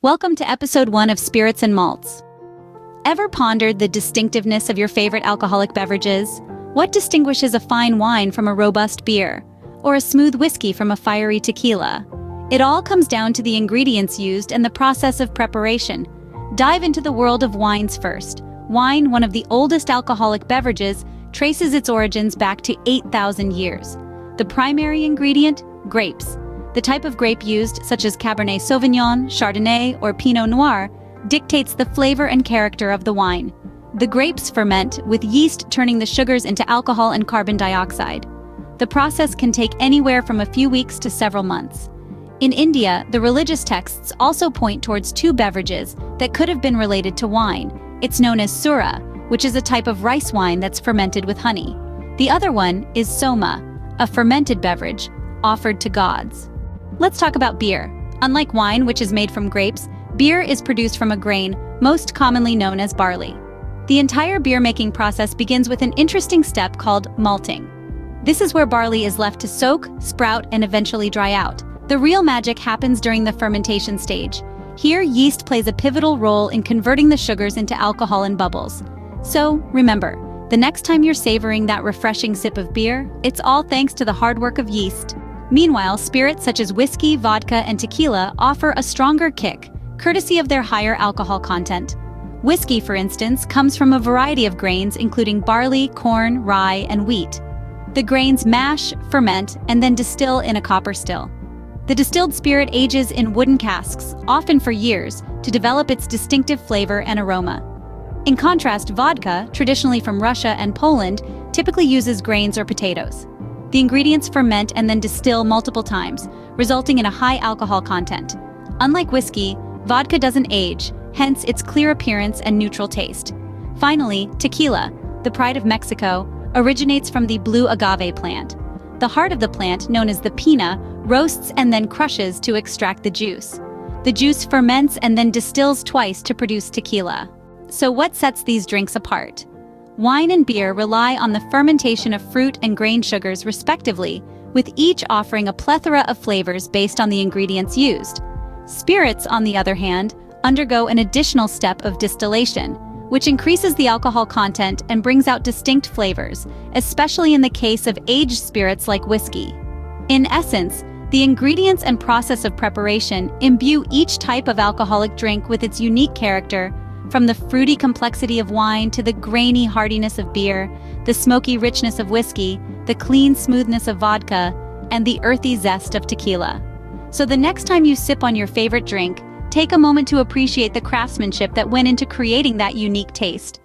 Welcome to episode 1 of Spirits and Malts. Ever pondered the distinctiveness of your favorite alcoholic beverages? What distinguishes a fine wine from a robust beer, or a smooth whiskey from a fiery tequila? It all comes down to the ingredients used and the process of preparation. Dive into the world of wines first. Wine, one of the oldest alcoholic beverages, traces its origins back to 8,000 years. The primary ingredient? Grapes. The type of grape used, such as Cabernet Sauvignon, Chardonnay, or Pinot Noir, dictates the flavor and character of the wine. The grapes ferment, with yeast turning the sugars into alcohol and carbon dioxide. The process can take anywhere from a few weeks to several months. In India, the religious texts also point towards two beverages that could have been related to wine. It's known as sura, which is a type of rice wine that's fermented with honey. The other one is soma, a fermented beverage offered to gods. Let's talk about beer. Unlike wine, which is made from grapes, beer is produced from a grain, most commonly known as barley. The entire beer-making process begins with an interesting step called malting. This is where barley is left to soak, sprout, and eventually dry out. The real magic happens during the fermentation stage. Here, yeast plays a pivotal role in converting the sugars into alcohol and bubbles. So, remember, the next time you're savoring that refreshing sip of beer, it's all thanks to the hard work of yeast. Meanwhile, spirits such as whiskey, vodka, and tequila offer a stronger kick, courtesy of their higher alcohol content. Whiskey, for instance, comes from a variety of grains including barley, corn, rye, and wheat. The grains mash, ferment, and then distill in a copper still. The distilled spirit ages in wooden casks, often for years, to develop its distinctive flavor and aroma. In contrast, vodka, traditionally from Russia and Poland, typically uses grains or potatoes. The ingredients ferment and then distill multiple times, resulting in a high alcohol content. Unlike whiskey, vodka doesn't age, hence its clear appearance and neutral taste. Finally, tequila, the pride of Mexico, originates from the blue agave plant. The heart of the plant, known as the pina, roasts and then crushes to extract the juice. The juice ferments and then distills twice to produce tequila. So what sets these drinks apart? Wine and beer rely on the fermentation of fruit and grain sugars respectively, with each offering a plethora of flavors based on the ingredients used. Spirits, on the other hand, undergo an additional step of distillation, which increases the alcohol content and brings out distinct flavors, especially in the case of aged spirits like whiskey. In essence, the ingredients and process of preparation imbue each type of alcoholic drink with its unique character, from the fruity complexity of wine to the grainy hardiness of beer, the smoky richness of whiskey, the clean smoothness of vodka, and the earthy zest of tequila. So the next time you sip on your favorite drink, take a moment to appreciate the craftsmanship that went into creating that unique taste.